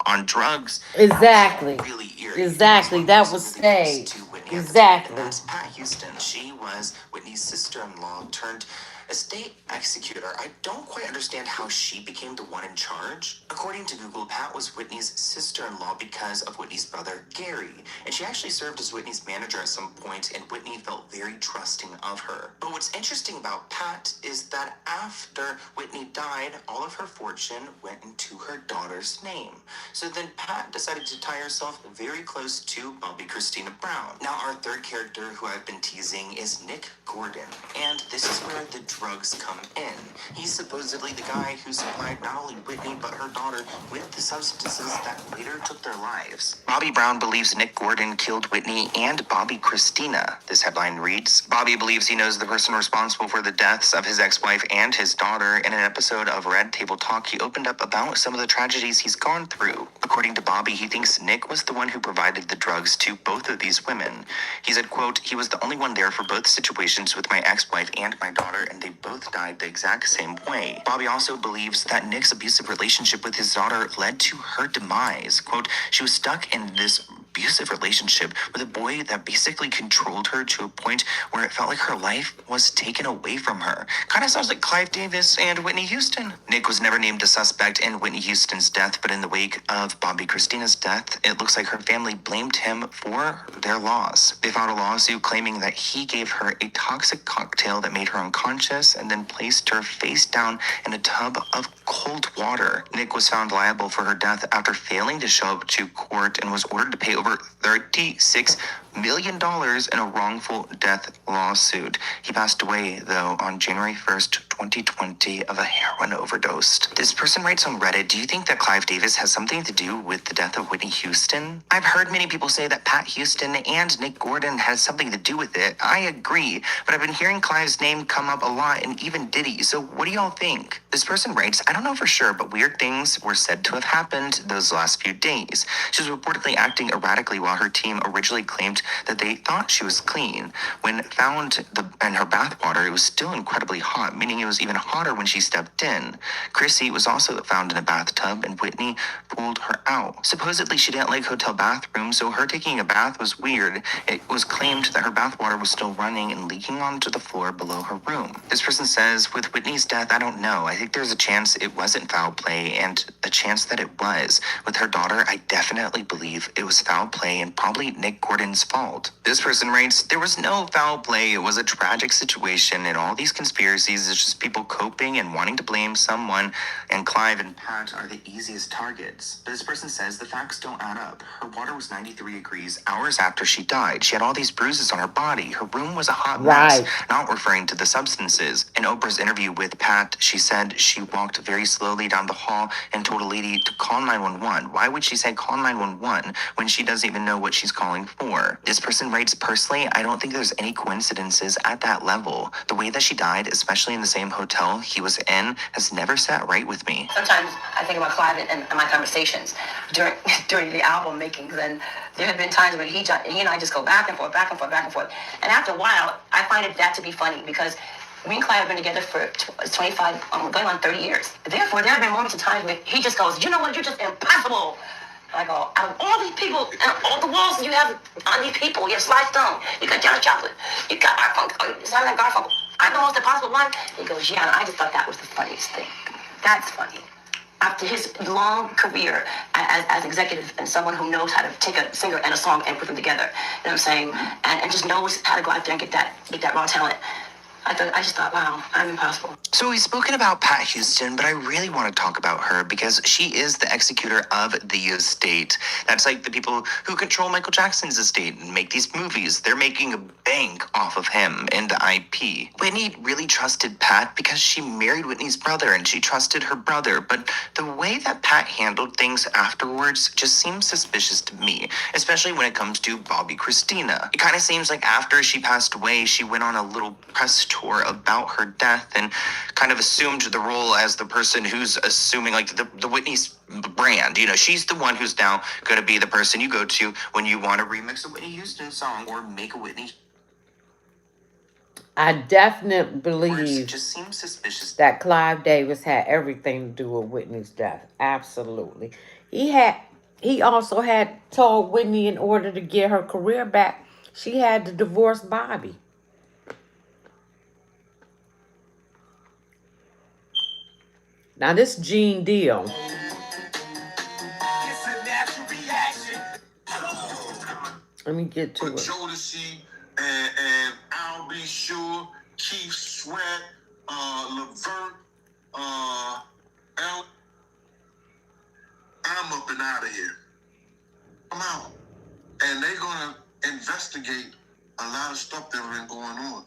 on drugs. Exactly. Really eerie. Exactly. That was staged. Exactly. That's Pat Houston. She was Whitney's sister-in-law turned estate executor. I don't quite understand how she became the one in charge. According to Google, Pat was Whitney's sister-in-law because of Whitney's brother, Gary. And she actually served as Whitney's manager at some point, and Whitney felt very trusting of her. But what's interesting about Pat is that after Whitney died, all of her fortune went into her daughter's name. So then Pat decided to tie herself very close to Bobby Christina Brown. Now, our third character who I've been teasing is Nick Gordon. And this is where the drugs come in. He's supposedly the guy who supplied not only Whitney but her daughter with the substances that later took their lives. Bobby Brown believes Nick Gordon killed Whitney and Bobby Christina. This headline reads, Bobby believes he knows the person responsible for the deaths of his ex-wife and his daughter. In an episode of Red Table Talk, he opened up about some of the tragedies he's gone through. According to Bobby, he thinks Nick was the one who provided the drugs to both of these women. He said, quote, he was the only one there for both situations with my ex-wife and my daughter, and they both died the exact same way. Bobby also believes that Nick's abusive relationship with his daughter led to her demise. Quote, she was stuck in this abusive relationship with a boy that basically controlled her to a point where it felt like her life was taken away from her. Kind of sounds like Clive Davis and Whitney Houston. Nick was never named a suspect in Whitney Houston's death, but in the wake of Bobby Christina's death, it looks like her family blamed him for their loss. They filed a lawsuit claiming that he gave her a toxic cocktail that made her unconscious and then placed her face down in a tub of cold water. Nick was found liable for her death after failing to show up to court and was ordered to pay over $36 million in a wrongful death lawsuit. He passed away, though, on January 1st, 2020 of a heroin overdose. This person writes on Reddit, do you think that Clive Davis has something to do with the death of Whitney Houston? I've heard many people say that Pat Houston and Nick Gordon has something to do with it. I agree, but I've been hearing Clive's name come up a lot and even Diddy, so what do y'all think? This person writes, I don't know for sure, but weird things were said to have happened those last few days. She was reportedly acting erratically while her team originally claimed that they thought she was clean. When found in her bathwater, it was still incredibly hot, meaning it was even hotter when she stepped in. Chrissy was also found in a bathtub, and Whitney pulled her out. Supposedly, she didn't like hotel bathrooms, so her taking a bath was weird. It was claimed that her bathwater was still running and leaking onto the floor below her room. This person says, with Whitney's death, I don't know. I think there's a chance it wasn't foul play and a chance that it was. With her daughter, I definitely believe it was foul play and probably Nick Gordon's fault. This person writes, there was no foul play. It was a tragic situation, and all these conspiracies is just people coping and wanting to blame someone, and Clive and Pat are the easiest targets. But this person says the facts don't add up. Her water was 93 degrees hours after she died. She had all these bruises on her body. Her room was a hot mess, not referring to the substances. In Oprah's interview with Pat, she said she walked very slowly down the hall and told a lady to call 911. Why would she say call 911 when she doesn't even know what she's calling for? This person writes, personally, I don't think there's any coincidences at that level. The way that she died, especially in the same hotel he was in, has never sat right with me. Sometimes I think about Clive and my conversations during the album making, and there have been times when he and I just go back and forth, back and forth, back and forth. And after a while, I find that to be funny because me and Clive have been together for 25, going on 30 years. Therefore, there have been moments of times where he just goes, you know what, you're just impossible. I go, out of all these people, and all the walls you have on these people, you have Sly Stone, you got Janis Joplin, you got Simon Garfunkel. I'm the most impossible one. He goes, yeah, and I just thought that was the funniest thing. That's funny. After his long career as executive and someone who knows how to take a singer and a song and put them together, you know what I'm saying, and just knows how to go out there and get that raw talent. I just thought, wow, I'm impossible. So we've spoken about Pat Houston, but I really want to talk about her because she is the executor of the estate. That's like the people who control Michael Jackson's estate and make these movies. They're making a bank off of him and the IP. Whitney really trusted Pat because she married Whitney's brother and she trusted her brother. But the way that Pat handled things afterwards just seems suspicious to me, especially when it comes to Bobby Christina. It kind of seems like after she passed away, she went on a little press tour about her death and kind of assumed the role as the person who's assuming like the Whitney's brand. You know, she's the one who's now going to be the person you go to when you want to remix a Whitney Houston song or make a Whitney. I definitely believe just seems suspicious that Clive Davis had everything to do with Whitney's death. Absolutely. He also had told Whitney in order to get her career back, she had to divorce Bobby. Now this Gene Deal. Let me get to it. Jodeci and I'll Be Sure, Keith Sweat, Levert, Al. I'm up and out of here. I'm out. And they're gonna investigate a lot of stuff that been going on.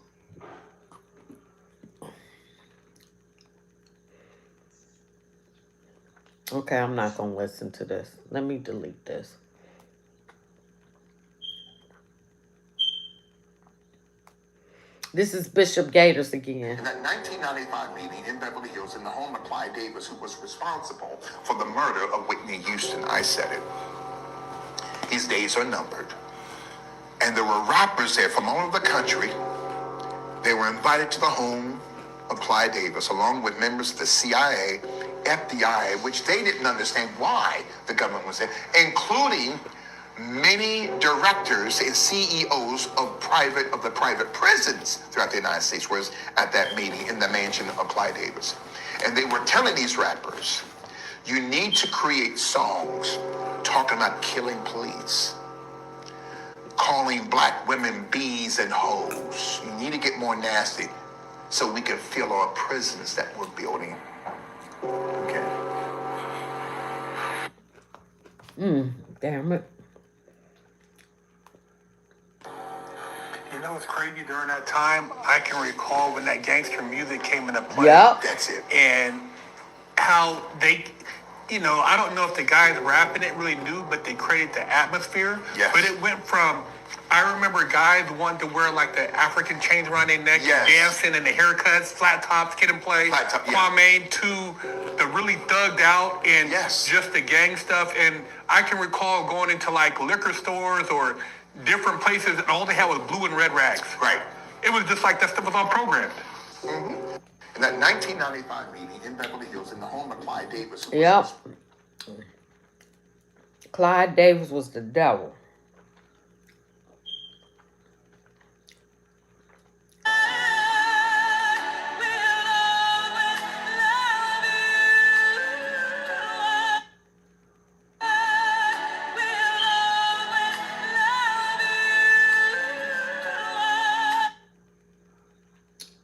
Okay, I'm not going to listen to this. Let me delete this. This is Bishop Gators again. In that 1995 meeting in Beverly Hills in the home of Clive Davis, who was responsible for the murder of Whitney Houston, I said it. His days are numbered. And there were rappers there from all over the country. They were invited to the home of Clive Davis, along with members of the CIA, FBI, which they didn't understand why the government was there, including many directors and CEOs of the private prisons throughout the United States was at that meeting in the mansion of Clive Davis. And they were telling these rappers, you need to create songs talking about killing police, calling black women bees and hoes. You need to get more nasty so we can fill our prisons that we're building. Okay. Damn it. You know what's crazy during that time? I can recall when that gangster music came into play. Yep. That's it. And how they, I don't know if the guys rapping it really knew, but they created the atmosphere. Yes. But it went from, I remember guys wanting to wear like the African chains around their neck, Yes. dancing, and the haircuts, flat tops, kid and play, Flat top, yeah. Kwame, to the really thugged out and Yes. just the gang stuff. And I can recall going into like liquor stores or different places, and all they had was blue and red rags. Right. It was just like that stuff was on programmed. Mm-hmm. In that 1995 meeting in Beverly Hills in the home of Clive Davis. Yep. Clive Davis was the devil.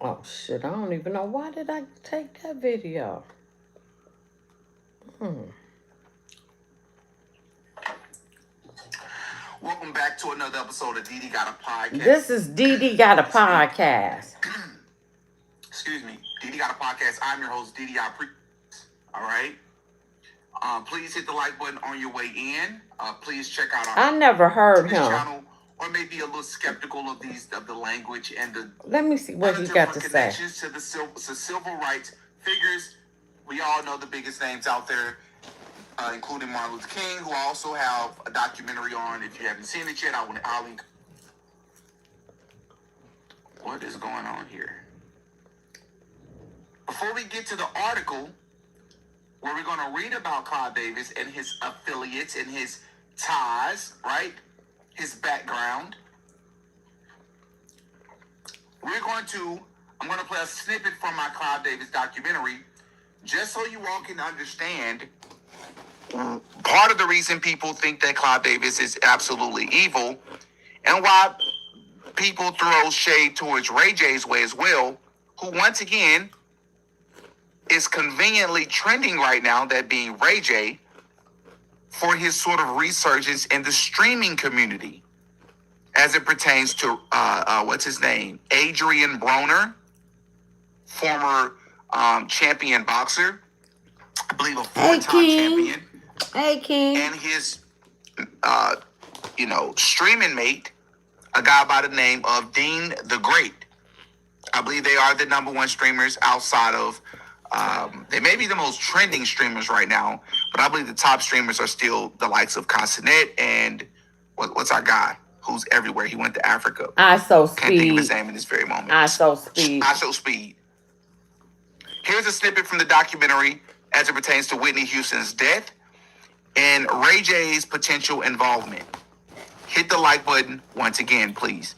Oh shit, I don't even know. Why did I take that video? Welcome back to another episode of Dee Dee Got a Podcast. This is Dee Dee Got a Podcast. Excuse me. Dee Dee Got a Podcast. I'm your host, Dee Dee. All right. Please hit the like button on your way in. Please check out our I never heard him. channel, or maybe a little skeptical of the language and the. Let me see what he got to say. Connections to the civil rights figures. We all know the biggest names out there, including Martin Luther King, who I also have a documentary on. If you haven't seen it yet, I'll link. What is going on here? Before we get to the article, where we're going to read about Clive Davis and his affiliates and his ties, right? His background. I'm going to play a snippet from my Clive Davis documentary, just so you all can understand part of the reason people think that Clive Davis is absolutely evil, and why people throw shade towards Ray J's way as well, who once again is conveniently trending right now, that being Ray J, for his sort of resurgence in the streaming community as it pertains to, what's his name? Adrian Broner, former champion boxer, I believe a four-time champion. Hey, King. And his, streaming mate, a guy by the name of Dean the Great. I believe they are the number one streamers outside of, they may be the most trending streamers right now, but I believe the top streamers are still the likes of Consonet and what's our guy who's everywhere? He went to Africa. I So Speed. Can't think of his name in this very moment. I So Speed. I So Speed. Here's a snippet from the documentary as it pertains to Whitney Houston's death and Ray J's potential involvement. Hit the like button once again, please.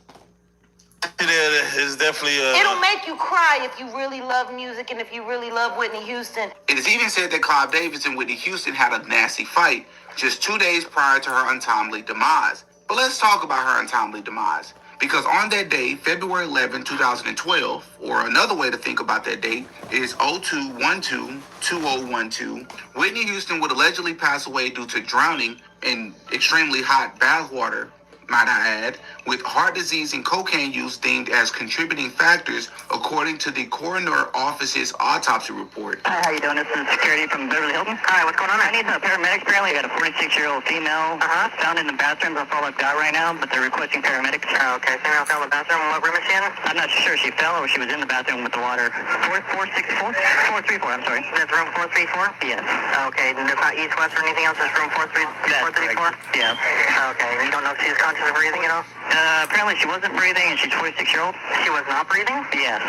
It is definitely It'll make you cry if you really love music and if you really love Whitney Houston. It is even said that Clive Davis and Whitney Houston had a nasty fight just 2 days prior to her untimely demise. But let's talk about her untimely demise. Because on that day, February 11, 2012, or another way to think about that date is 02/12/2012, Whitney Houston would allegedly pass away due to drowning in extremely hot bath water might I add, with heart disease and cocaine use deemed as contributing factors, according to the coroner office's autopsy report. Hi, how you doing? This is security from Beverly Hilton. Hi, what's going on? I need a paramedic. Apparently, I got a 46-year-old female found in the bathroom. That's all I've got right now, but they're requesting paramedics. Okay, female found in the bathroom. What room is she in? I'm not sure. She fell or she was in the bathroom with the water. 434? 434, I'm sorry. That's room 434? Yes. Okay, and there's not east, west, or anything else? It's room 434? Yeah. Okay, and you don't know if she's conscious of breathing at all? Apparently she wasn't breathing and she's 46-year-old. She was not breathing? Yes.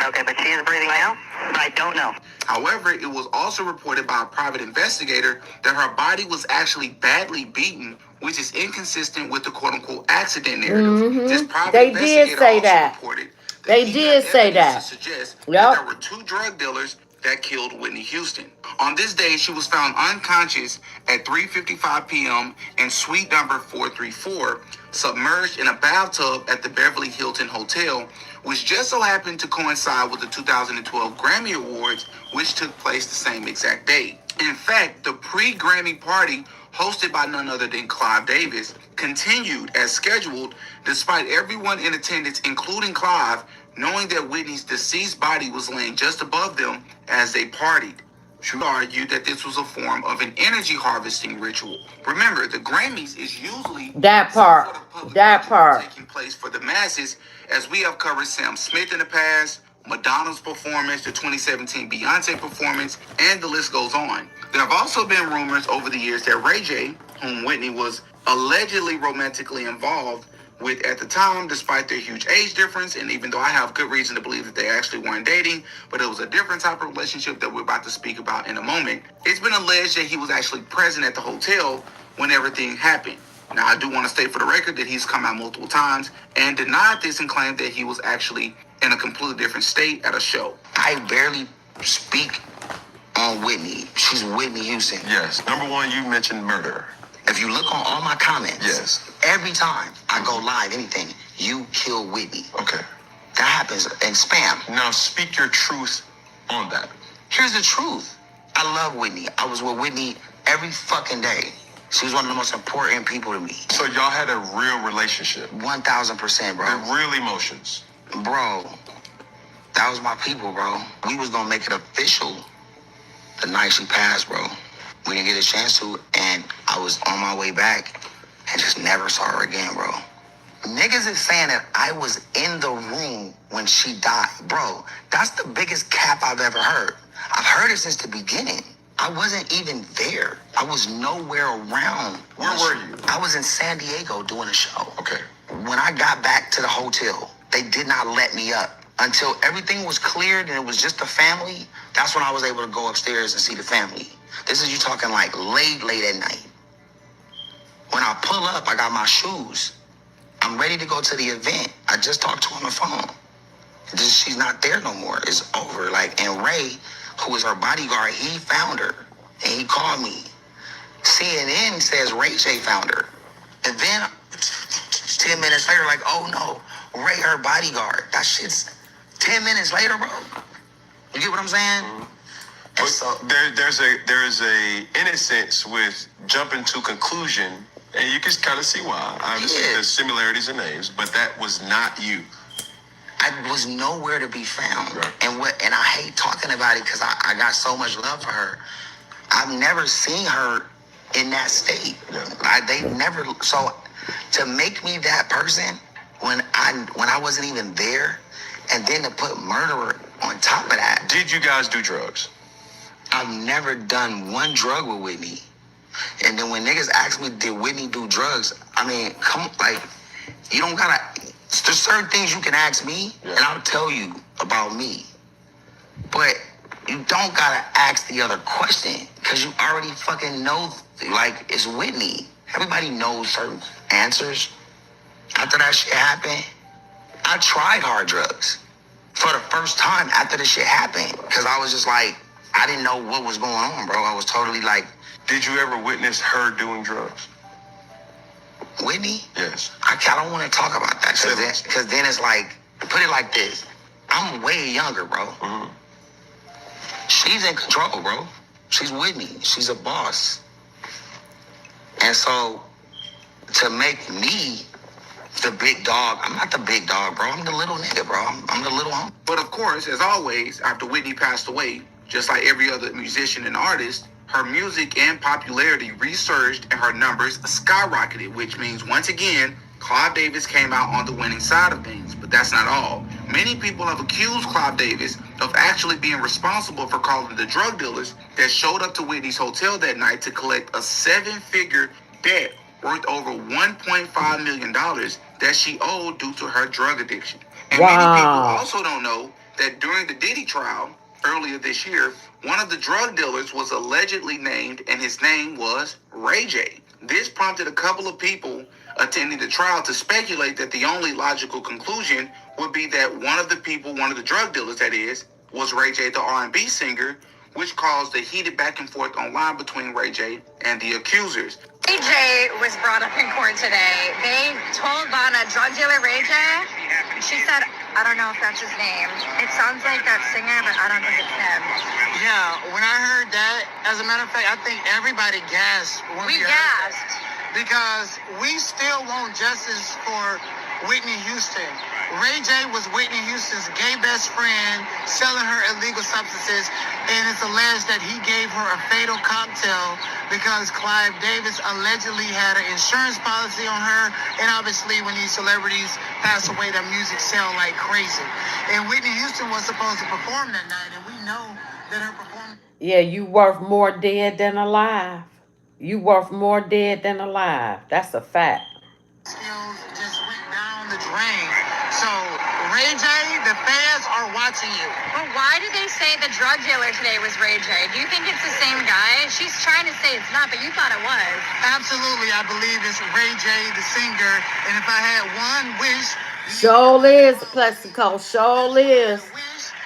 Okay, but she is breathing now? I don't know. However, it was also reported by a private investigator that her body was actually badly beaten, which is inconsistent with the quote-unquote accident narrative. This private They did investigator say also that. reported They he did had say evidence that. to suggest that Yep. there were 2 drug dealers that killed Whitney Houston. On this day, she was found unconscious at 3:55 p.m. in suite number 434, submerged in a bathtub at the Beverly Hilton Hotel, which just so happened to coincide with the 2012 Grammy Awards, which took place the same exact day. In fact, the pre-Grammy party, hosted by none other than Clive Davis, continued as scheduled despite everyone in attendance, including Clive, knowing that Whitney's deceased body was laying just above them as they partied. She argued that this was a form of an energy harvesting ritual. Remember, the Grammys is usually That part. some sort of public That ritual part. taking place for the masses, as we have covered Sam Smith in the past, Madonna's performance, the 2017 Beyonce performance, and the list goes on. There have also been rumors over the years that Ray J, whom Whitney was allegedly romantically involved with at the time, despite their huge age difference, and even though I have good reason to believe that they actually weren't dating, but it was a different type of relationship that we're about to speak about in a moment. It's been alleged that he was actually present at the hotel when everything happened. Now, I do want to state for the record that he's come out multiple times and denied this and claimed that he was actually in a completely different state at a show. I barely speak on Whitney. She's Whitney Houston. Yes. Number one, you mentioned murder. If you look on all my comments, Yes. every time I go live, anything, you kill Whitney. Okay. That happens in spam. Now speak your truth on that. Here's the truth. I love Whitney. I was with Whitney every fucking day. She was one of the most important people to me. So y'all had a real relationship. 1000%, bro. The real emotions. Bro, that was my people, bro. We was gonna make it official the night she passed, bro. We didn't get a chance to, and I was on my way back and just never saw her again, bro. Niggas is saying that I was in the room when she died. Bro, that's the biggest cap I've ever heard. I've heard it since the beginning. I wasn't even there. I was nowhere around. Where were you? I was in San Diego doing a show. Okay. When I got back to the hotel, they did not let me up. Until everything was cleared and it was just the family, that's when I was able to go upstairs and see the family. This is you talking like late at night. When I pull up, I got my shoes. I'm ready to go to the event. I just talked to her on the phone. She's not there no more. It's over. Like, and Ray, who was her bodyguard, he found her. And he called me. CNN says Ray J found her. And then 10 minutes later, like, oh no, Ray, her bodyguard. That shit's 10 minutes later, bro. You get what I'm saying? Mm-hmm. But so, there's a innocence with jumping to conclusion, and you can kind of see why. Obviously, there's similarities in names, but that was not you. I was nowhere to be found. Right. And I hate talking about it because I got so much love for her. I've never seen her in that state. Yeah. They never. So to make me that person when I wasn't even there, and then to put murderer on top of that. Did you guys do drugs? I've never done one drug with Whitney. And then when niggas ask me, did Whitney do drugs? I mean, you don't gotta. There's certain things you can ask me, and I'll tell you about me. But you don't gotta ask the other question, because you already fucking know, like, it's Whitney. Everybody knows certain answers. After that shit happened, I tried hard drugs for the first time after the shit happened, because I was just like, I didn't know what was going on, bro. I was totally like. Did you ever witness her doing drugs? Whitney? Yes. I don't want to talk about that, because then it's like, put it like this. I'm way younger, bro. Mm-hmm. She's in control, bro. She's Whitney. She's a boss. And so to make me the big dog. I'm not the big dog, bro. I'm the little nigga, bro. I'm the little homie. But of course, as always, after Whitney passed away, just like every other musician and artist, her music and popularity resurged and her numbers skyrocketed, which means once again, Clive Davis came out on the winning side of things. But that's not all. Many people have accused Clive Davis of actually being responsible for calling the drug dealers that showed up to Whitney's hotel that night to collect a 7-figure debt worth over $1.5 million that she owed due to her drug addiction. And many people also don't know that during the Diddy trial earlier this year, one of the drug dealers was allegedly named, and his name was Ray J. This prompted a couple of people attending the trial to speculate that the only logical conclusion would be that one of the drug dealers, that is, was Ray J, the R&B singer, which caused a heated back and forth online between Ray J and the accusers. Ray J was brought up in court today. They told Vanna, drug dealer Ray J. She said, I don't know if that's his name. It sounds like that singer, but I don't think it's him. Yeah, when I heard that, as a matter of fact, I think everybody gasped. We gasped. Because we still want justice for Whitney Houston. Ray J was Whitney Houston's gay best friend, selling her illegal substances, and it's alleged that he gave her a fatal cocktail because Clive Davis allegedly had an insurance policy on her, and obviously when these celebrities pass away, their music sell like crazy. And Whitney Houston was supposed to perform that night, and we know that her performance... Yeah, you worth more dead than alive. You worth more dead than alive. That's a fact. skills just went down the drain. So, Ray J, the fans are watching you. But why did they say the drug dealer today was Ray J? Do you think it's the same guy? She's trying to say it's not, but you thought it was. Absolutely, I believe it's Ray J, the singer. And if I had one wish... Show is, Plexico. Show is.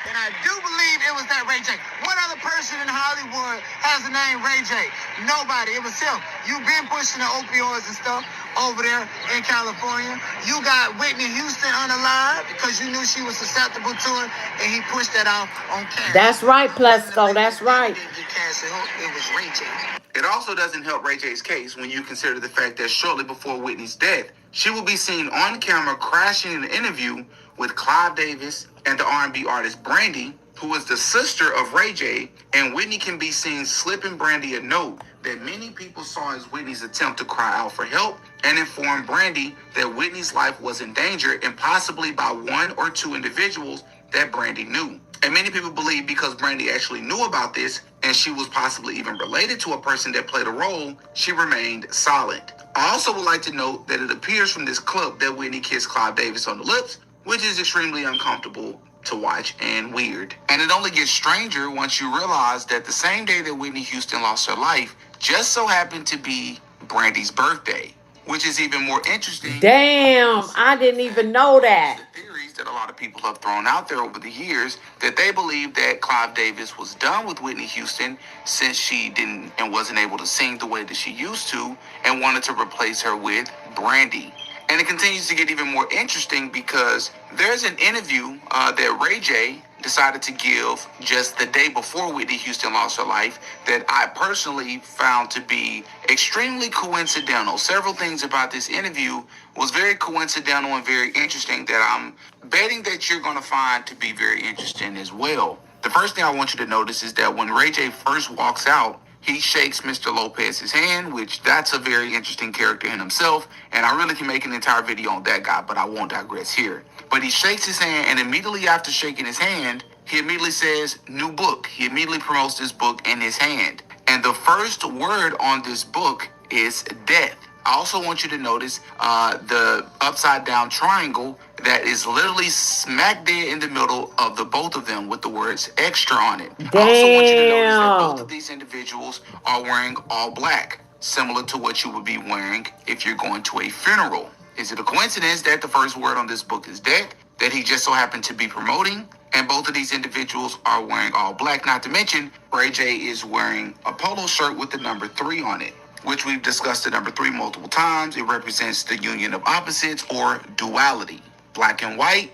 And I do believe it was that Ray J. What other person in Hollywood has the name Ray J? Nobody. It was him. You've been pushing the opioids and stuff over there in California. You got Whitney Houston unalive because you knew she was susceptible to it, and he pushed that off on camera. That's right, Plexico. That's right. It was Ray J. It also doesn't help Ray J's case when you consider the fact that shortly before Whitney's death, she will be seen on camera crashing in an interview with Clive Davis and the R&B artist Brandy, who is the sister of Ray J, and Whitney can be seen slipping Brandy a note that many people saw as Whitney's attempt to cry out for help and inform Brandy that Whitney's life was in danger, and possibly by one or two individuals that Brandy knew. And many people believe because Brandy actually knew about this and she was possibly even related to a person that played a role, she remained silent. I also would like to note that it appears from this clip that Whitney kissed Clive Davis on the lips, which is extremely uncomfortable to watch and weird. And it only gets stranger once you realize that the same day that Whitney Houston lost her life just so happened to be Brandy's birthday, which is even more interesting. Damn, I didn't even know that. The theories that a lot of people have thrown out there over the years that they believe that Clive Davis was done with Whitney Houston since she didn't and wasn't able to sing the way that she used to, and wanted to replace her with Brandy. And it continues to get even more interesting because there's an interview that Ray J decided to give just the day before Whitney Houston lost her life that I personally found to be extremely coincidental. Several things about this interview was very coincidental and very interesting that I'm betting that you're going to find to be very interesting as well. The first thing I want you to notice is that when Ray J first walks out, he shakes Mr. Lopez's hand, which that's a very interesting character in himself. And I really can make an entire video on that guy, but I won't digress here. But he shakes his hand, and immediately after shaking his hand, he immediately says, new book. He immediately promotes this book in his hand. And the first word on this book is death. I also want you to notice the upside down triangle that is literally smack dead in the middle of the both of them with the words extra on it. Damn. I also want you to notice that both of these individuals are wearing all black, similar to what you would be wearing if you're going to a funeral. Is it a coincidence that the first word on this book is death, that he just so happened to be promoting? And both of these individuals are wearing all black. Not to mention, Ray J is wearing a polo shirt with the number 3 on it, which we've discussed the number 3 multiple times. It represents the union of opposites or duality. Black and white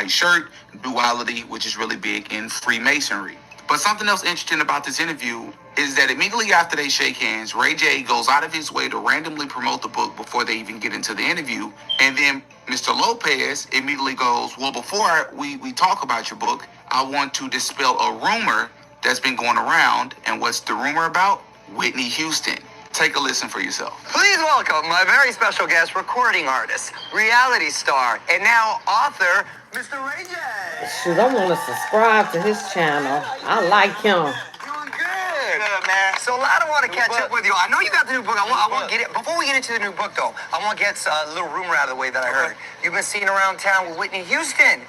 shirt, duality, which is really big in Freemasonry. But something else interesting about this interview is that immediately after they shake hands, Ray J goes out of his way to randomly promote the book before they even get into the interview. And then Mr. Lopez immediately goes, well, before we talk about your book, I want to dispel a rumor that's been going around. And what's the rumor about? Whitney Houston. Take a listen for yourself. Please welcome my very special guest, recording artist, reality star, and now author, Mr. Ray J. Shoot, I want to subscribe to his channel. I like him. Doing good, man. So a lot I want to catch up with you. I know you got the new book. I want to get it. Before we get into the new book, though, I want to get a little rumor out of the way that I heard. You've been seen around town with Whitney Houston.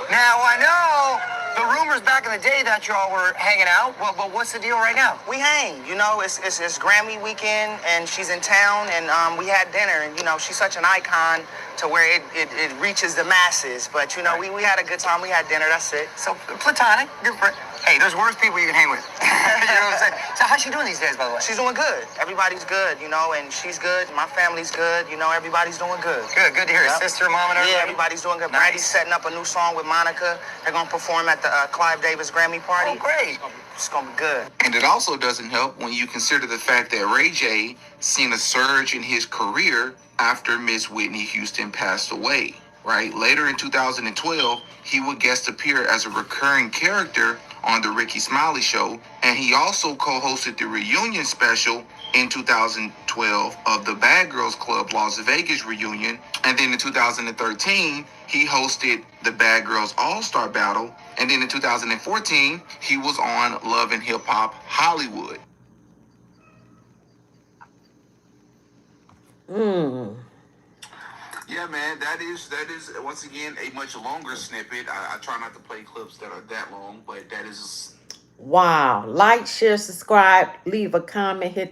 Now, I know the rumors back in the day that y'all were hanging out, but what's the deal right now? We hang, you know, it's Grammy weekend and she's in town and we had dinner and, you know, she's such an icon to where it reaches the masses. But, you know, we had a good time. We had dinner, that's it. So, platonic, good friend. Hey, there's worse people you can hang with. You know what I'm saying? So how's she doing these days, by the way? She's doing good. Everybody's good, you know, and she's good. My family's good. You know, everybody's doing good. Good to hear. Yep. Sister, mom, and everybody? Yeah, everybody's doing good. Nice. Brandy's setting up a new song with Monica. They're going to perform at the Clive Davis Grammy party. Oh, great. It's going to be good. And it also doesn't help when you consider the fact that Ray J seen a surge in his career after Miss Whitney Houston passed away, right? Later in 2012, he would guest appear as a recurring character on the Ricky Smiley Show, and he also co-hosted the reunion special in 2012 of the Bad Girls Club Las Vegas reunion, and then in 2013, he hosted the Bad Girls All-Star Battle, and then in 2014, he was on Love and Hip Hop Hollywood. Yeah, man, that is once again a much longer snippet. I try not to play clips that are that long, but that is. Wow. Like, share, subscribe, leave a comment, hit